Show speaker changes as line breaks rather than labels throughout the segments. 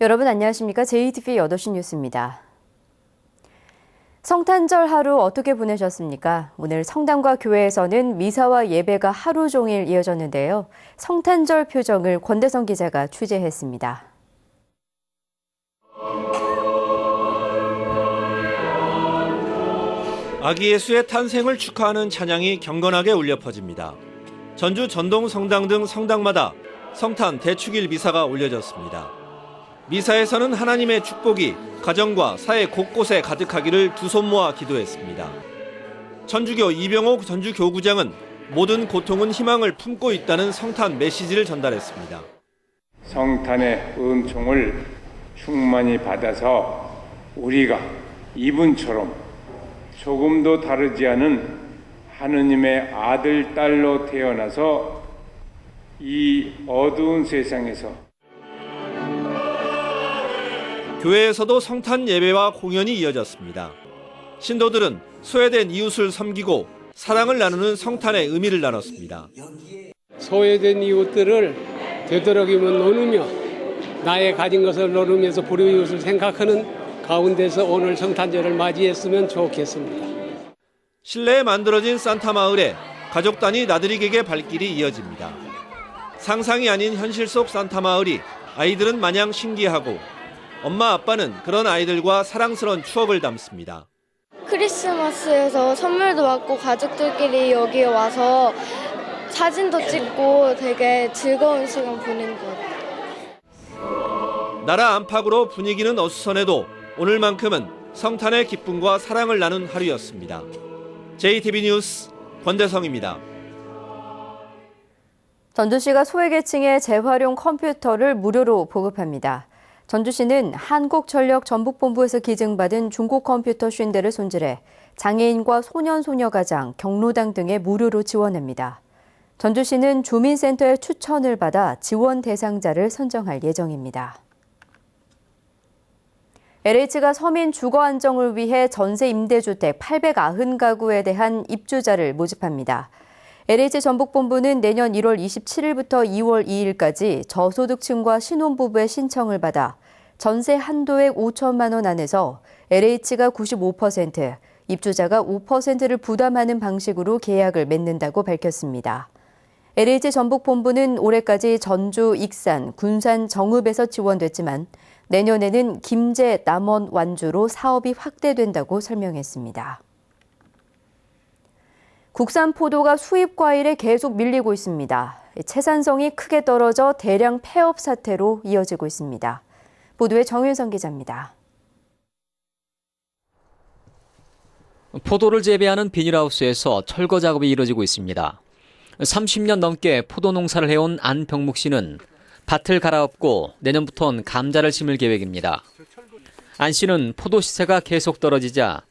여러분 안녕하십니까? JTBC 8시 뉴스입니다. 성탄절 하루 어떻게 보내셨습니까? 오늘 성당과 교회에서는 미사와 예배가 하루 종일 이어졌는데요. 성탄절 표정을 권대성 기자가 취재했습니다.
아기 예수의 탄생을 축하하는 찬양이 경건하게 울려 퍼집니다. 전주 전동 성당 등 성당마다 성탄 대축일 미사가 올려졌습니다. 미사에서는 하나님의 축복이 가정과 사회 곳곳에 가득하기를 두 손 모아 기도했습니다. 천주교 이병옥 전주교구장은 모든 고통은 희망을 품고 있다는 성탄 메시지를 전달했습니다.
성탄의 은총을 충만히 받아서 우리가 이분처럼 조금도 다르지 않은 하느님의 아들, 딸로 태어나서 이 어두운 세상에서
교회에서도 성탄 예배와 공연이 이어졌습니다. 신도들은 소외된 이웃을 섬기고 사랑을 나누는 성탄의 의미를 나눴습니다.
소외된 이웃들을 되도록이면 나누며 나의 가진 것을 나누면서 불우이웃을 생각하는 가운데서 오늘 성탄절을 맞이했으면 좋겠습니다.
실내에 만들어진 산타 마을에 가족 단위 나들이객의 발길이 이어집니다. 상상이 아닌 현실 속 산타 마을이 아이들은 마냥 신기하고 엄마 아빠는 그런 아이들과 사랑스러운 추억을 담습니다.
크리스마스에서 선물도 받고 가족들끼리 여기에 와서 사진도 찍고 되게 즐거운 시간 보낸 것 같아요.
나라 안팎으로 분위기는 어수선해도 오늘만큼은 성탄의 기쁨과 사랑을 나눈 하루였습니다. JTBC 뉴스 권대성입니다.
전주시가 소외계층에 재활용 컴퓨터를 무료로 보급합니다. 전주시는 한국전력 전북본부에서 기증받은 중고 컴퓨터 50대를 손질해 장애인과 소년소녀가장, 경로당 등에 무료로 지원합니다. 전주시는 주민센터의 추천을 받아 지원 대상자를 선정할 예정입니다. LH가 서민 주거 안정을 위해 전세 임대주택 890가구에 대한 입주자를 모집합니다. LH 전북본부는 내년 1월 27일부터 2월 2일까지 저소득층과 신혼부부의 신청을 받아 전세 한도액 5천만 원 안에서 LH가 95%, 입주자가 5%를 부담하는 방식으로 계약을 맺는다고 밝혔습니다. LH 전북본부는 올해까지 전주, 익산, 군산, 정읍에서 지원됐지만 내년에는 김제, 남원, 완주로 사업이 확대된다고 설명했습니다. 국산 포도가 수입 과일에 계속 밀리고 있습니다. 채산성이 크게 떨어져 대량 폐업 사태로 이어지고 있습니다. 보도에 정윤성 기자입니다.
포도를 재배하는 비닐하우스에서 철거 작업이 이뤄지고 있습니다. 30년 넘게 포도 농사를 해온 안병묵 씨는 밭을 갈아엎고 내년부터는 감자를 심을 계획입니다. 안 씨는 포도 시세가 계속 떨어지자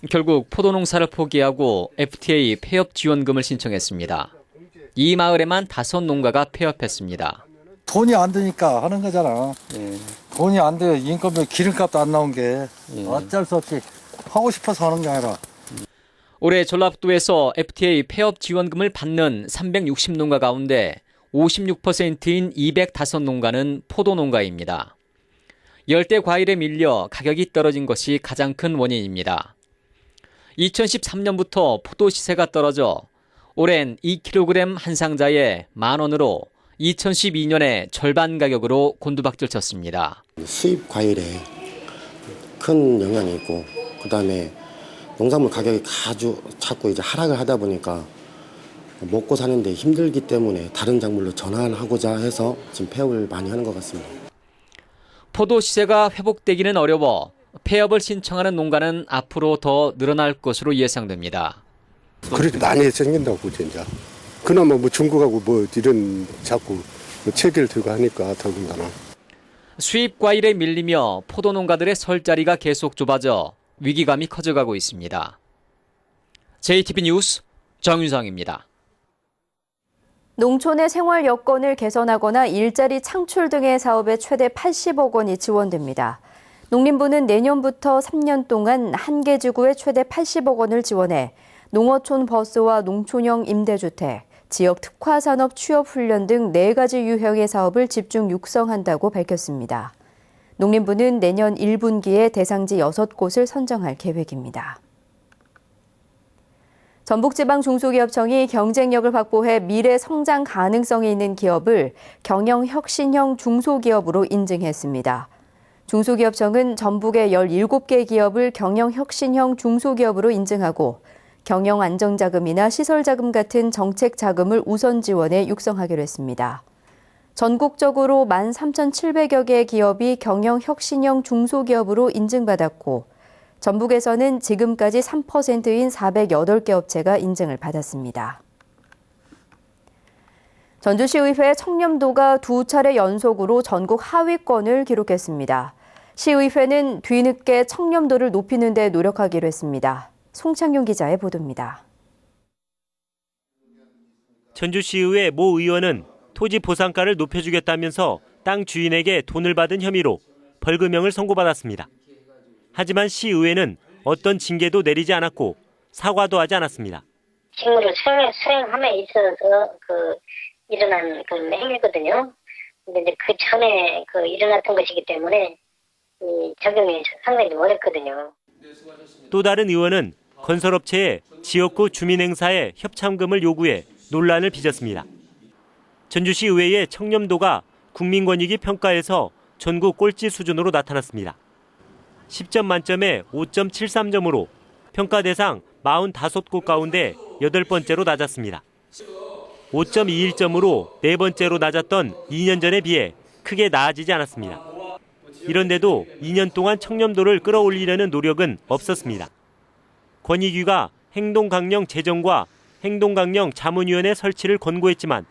결국 포도 농사를 포기하고 FTA 폐업 지원금을 신청했습니다. 이 마을에만 5농가가 폐업했습니다.
돈이 안 드니까 하는 거잖아. 돈이 안 돼요. 인건비 기름값도 안 나온 게 어쩔 수 없이 하고 싶어서 하는 게 아니라.
올해 전라북도에서 FTA 폐업 지원금을 받는 360농가 가운데 56%인 205농가는 포도 농가입니다. 열대 과일에 밀려 가격이 떨어진 것이 가장 큰 원인입니다. 2013년부터 포도 시세가 떨어져 올해는 2kg 한 상자에 10,000원으로 2012년에 절반 가격으로 곤두박질 쳤습니다.
수입 과일에 큰 영향이 있고 그다음에 농산물 가격이 자꾸 이제 하락을 하다 보니까 먹고 사는데 힘들기 때문에 다른 작물로 전환하고자 해서 지금 폐업을 많이 하는 것 같습니다.
포도 시세가 회복되기는 어려워 폐업을 신청하는 농가는 앞으로 더 늘어날 것으로 예상됩니다.
그래도 많이 생긴다고 이제. 그나마 뭐 중국하고 뭐 이런 자꾸 체계를 들고 하니까 더군다나.
수입 과일에 밀리며 포도 농가들의 설 자리가 계속 좁아져 위기감이 커져가고 있습니다. JTBC 뉴스 정윤성입니다.
농촌의 생활 여건을 개선하거나 일자리 창출 등의 사업에 최대 80억 원이 지원됩니다. 농림부는 내년부터 3년 동안 한 개 지구에 최대 80억 원을 지원해 농어촌 버스와 농촌형 임대주택, 지역 특화산업 취업훈련 등 4가지 유형의 사업을 집중 육성한다고 밝혔습니다. 농림부는 내년 1분기에 대상지 6곳을 선정할 계획입니다. 전북지방중소기업청이 경쟁력을 확보해 미래 성장 가능성이 있는 기업을 경영혁신형 중소기업으로 인증했습니다. 중소기업청은 전북의 17개 기업을 경영혁신형 중소기업으로 인증하고 경영안정자금이나 시설자금 같은 정책자금을 우선 지원해 육성하기로 했습니다. 전국적으로 13,700여 개의 기업이 경영혁신형 중소기업으로 인증받았고 전북에서는 지금까지 3%인 408개 업체가 인증을 받았습니다. 전주시의회 청렴도가 2차례 연속으로 전국 하위권을 기록했습니다. 시의회는 뒤늦게 청렴도를 높이는 데 노력하기로 했습니다. 송창용 기자의 보도입니다.
전주시의회 모 의원은 토지 보상가를 높여주겠다면서 땅 주인에게 돈을 받은 혐의로 벌금형을 선고받았습니다. 하지만 시의회는 어떤 징계도 내리지 않았고 사과도 하지 않았습니다.
직무를 수행함에 있어서 일어난 행위거든요. 근데 이제 그 전에 일어났던 것이기 때문에 이 적용이 상당히 어렵거든요.
또 다른 의원은 건설업체에 지역구 주민행사에 협참금을 요구해 논란을 빚었습니다. 전주시 의회의 청렴도가 국민권익위 평가에서 전국 꼴찌 수준으로 나타났습니다. 10점 만점에 5.73점으로 평가 대상 45곳 가운데 8번째로 낮았습니다. 5.21점으로 4번째로 낮았던 2년 전에 비해 크게 나아지지 않았습니다. 이런데도 2년 동안 청렴도를 끌어올리려는 노력은 없었습니다. 권익위가 행동강령 제정과 행동강령 자문위원회 설치를 권고했지만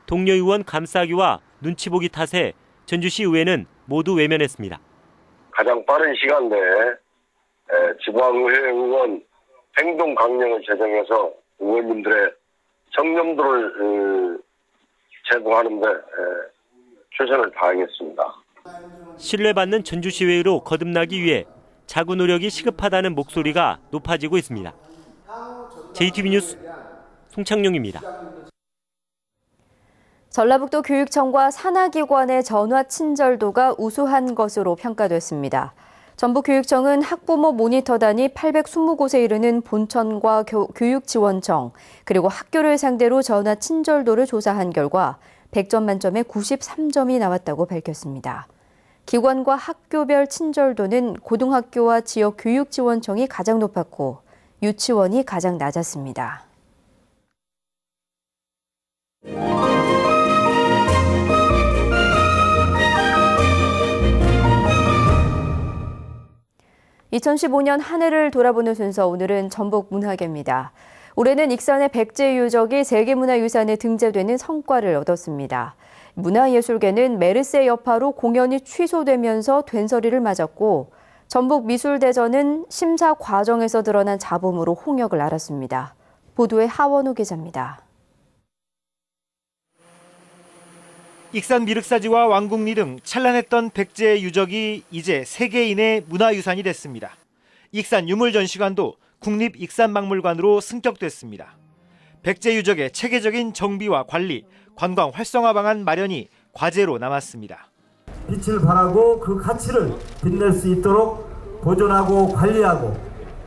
동료 의원 감싸기와 눈치 보기 탓에 전주시 의회는 모두 외면했습니다.
가장 빠른 시간 내에 지방의회 의원 행동강령을 제정해서 의원님들의 청렴도를 제공하는 데 최선을 다하겠습니다.
신뢰받는 전주시의회로 거듭나기 위해 자구 노력이 시급하다는 목소리가 높아지고 있습니다. JTB 뉴스 송창용입니다.
전라북도 교육청과 산하기관의 전화 친절도가 우수한 것으로 평가됐습니다. 전북교육청은 학부모 모니터단이 820곳에 이르는 본청과 교육지원청, 그리고 학교를 상대로 전화 친절도를 조사한 결과 100점 만점에 93점이 나왔다고 밝혔습니다. 기관과 학교별 친절도는 고등학교와 지역 교육지원청이 가장 높았고 유치원이 가장 낮았습니다. (2015년) 한 해를 돌아보는 순서, 오늘은 전북 문화계입니다. 올해는 익산의 백제 유적이 세계문화유산에 등재되는 성과를 얻었습니다. 문화예술계는 메르스의 여파로 공연이 취소되면서 된서리를 맞았고, 전북미술대전은 심사 과정에서 드러난 잡음으로 홍역을 앓았습니다. 보도에 하원우 기자입니다.
익산 미륵사지와 왕궁리 등 찬란했던 백제의 유적이 이제 세계인의 문화유산이 됐습니다. 익산 유물전시관도 국립익산박물관으로 승격됐습니다. 백제 유적의 체계적인 정비와 관리, 관광 활성화 방안 마련이 과제로 남았습니다.
빛을 발하고 그 가치를 빛낼 수 있도록 보존하고 관리하고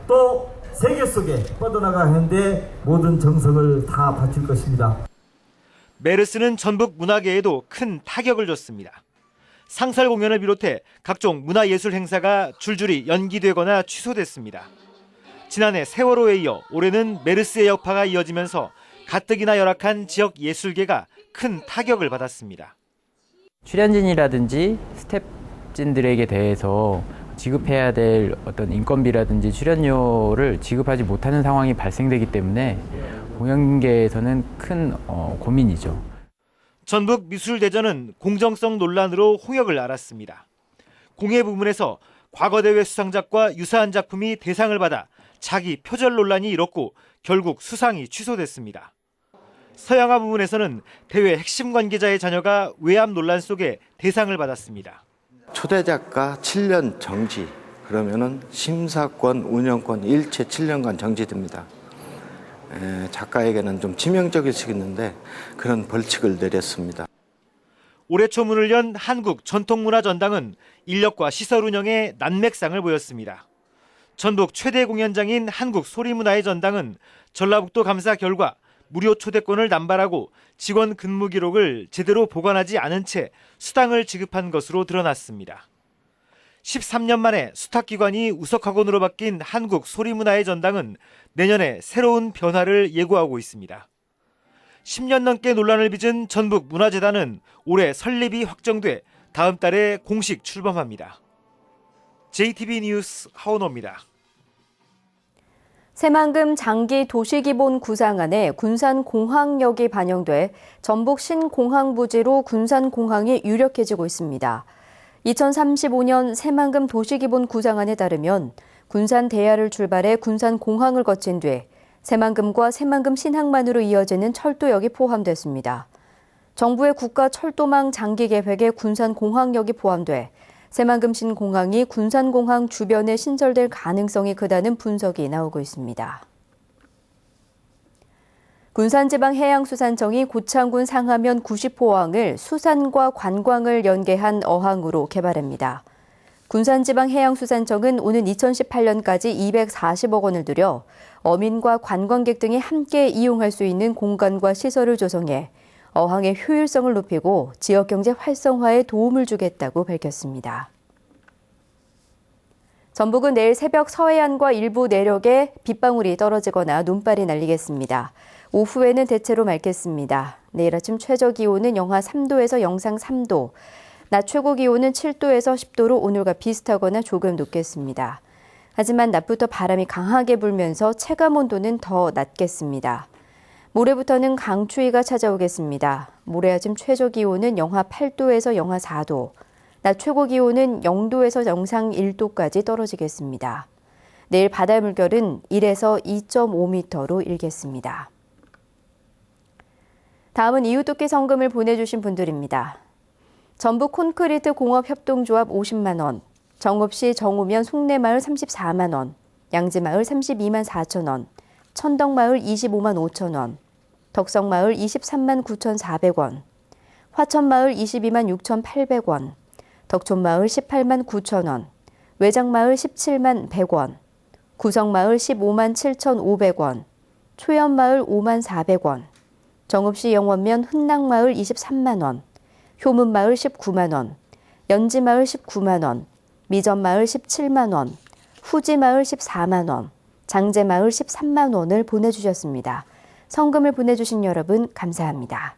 또 세계 속에 뻗어나가는데 모든 정성을 다 바칠 것입니다.
메르스는 전북 문화계에도 큰 타격을 줬습니다. 상설 공연을 비롯해 각종 문화예술 행사가 줄줄이 연기되거나 취소됐습니다. 지난해 세월호에 이어 올해는 메르스의 여파가 이어지면서 가뜩이나 열악한 지역 예술계가 큰 타격을 받았습니다.
출연진이라든지 스태프진들에게 대해서 지급해야 될 어떤 인건비라든지 출연료를 지급하지 못하는 상황이 발생되기 때문에 공연계에서는 큰 고민이죠.
전북 미술대전은 공정성 논란으로 홍역을 앓았습니다. 공예 부문에서 과거대회 수상작과 유사한 작품이 대상을 받아 자기 표절 논란이 일었고 결국 수상이 취소됐습니다. 서양화 부문에서는 대회 핵심 관계자의 자녀가 외압 논란 속에 대상을 받았습니다.
초대작가 7년 정지, 그러면은 심사권, 운영권 일체 7년간 정지됩니다. 작가에게는 좀 치명적일 수 있는데 그런 벌칙을 내렸습니다.
올해 초 문을 연 한국전통문화전당은 인력과 시설 운영에 난맥상을 보였습니다. 전북 최대 공연장인 한국소리문화의 전당은 전라북도 감사 결과 무료 초대권을 남발하고 직원 근무 기록을 제대로 보관하지 않은 채 수당을 지급한 것으로 드러났습니다. 13년 만에 수탁기관이 우석학원으로 바뀐 한국소리문화의 전당은 내년에 새로운 변화를 예고하고 있습니다. 10년 넘게 논란을 빚은 전북문화재단은 올해 설립이 확정돼 다음 달에 공식 출범합니다. JTB 뉴스 하원호입니다.
새만금 장기 도시기본 구상안에 군산공항역이 반영돼 전북 신공항부지로 군산공항이 유력해지고 있습니다. 2035년 새만금 도시기본 구상안에 따르면 군산 대야를 출발해 군산공항을 거친 뒤 새만금과 새만금 신항만으로 이어지는 철도역이 포함됐습니다. 정부의 국가철도망 장기 계획에 군산공항역이 포함돼 새만금 신공항이 군산공항 주변에 신설될 가능성이 크다는 분석이 나오고 있습니다. 군산지방해양수산청이 고창군 상하면 90호항을 수산과 관광을 연계한 어항으로 개발합니다. 군산지방해양수산청은 오는 2018년까지 240억 원을 들여 어민과 관광객 등이 함께 이용할 수 있는 공간과 시설을 조성해 어항의 효율성을 높이고 지역경제 활성화에 도움을 주겠다고 밝혔습니다. 전북은 내일 새벽 서해안과 일부 내륙에 빗방울이 떨어지거나 눈발이 날리겠습니다. 오후에는 대체로 맑겠습니다. 내일 아침 최저 기온은 영하 3도에서 영상 3도, 낮 최고 기온은 7도에서 10도로 오늘과 비슷하거나 조금 높겠습니다. 하지만 낮부터 바람이 강하게 불면서 체감 온도는 더 낮겠습니다. 모레부터는 강추위가 찾아오겠습니다. 모레 아침 최저 기온은 영하 8도에서 영하 4도, 낮 최고 기온은 0도에서 영상 1도까지 떨어지겠습니다. 내일 바다 물결은 1에서 2.5m로 일겠습니다. 다음은 이웃돕기 성금을 보내주신 분들입니다. 전북 콘크리트 공업협동조합 50만 원, 정읍시 정우면 송내마을 34만 원, 양지마을 32만 4천 원, 천덕마을 25만 5천 원, 덕성마을 23만 9,400원, 화천마을 22만 6,800원, 덕촌마을 18만 9천 원, 외장마을 17만 100원, 구성마을 15만 7,500원, 초연마을 5만 400원, 정읍시 영원면 흔낭마을 23만 원, 효문마을 19만 원, 연지마을 19만 원, 미전마을 17만 원, 후지마을 14만 원, 장제마을 13만 원을 보내주셨습니다. 성금을 보내주신 여러분 감사합니다.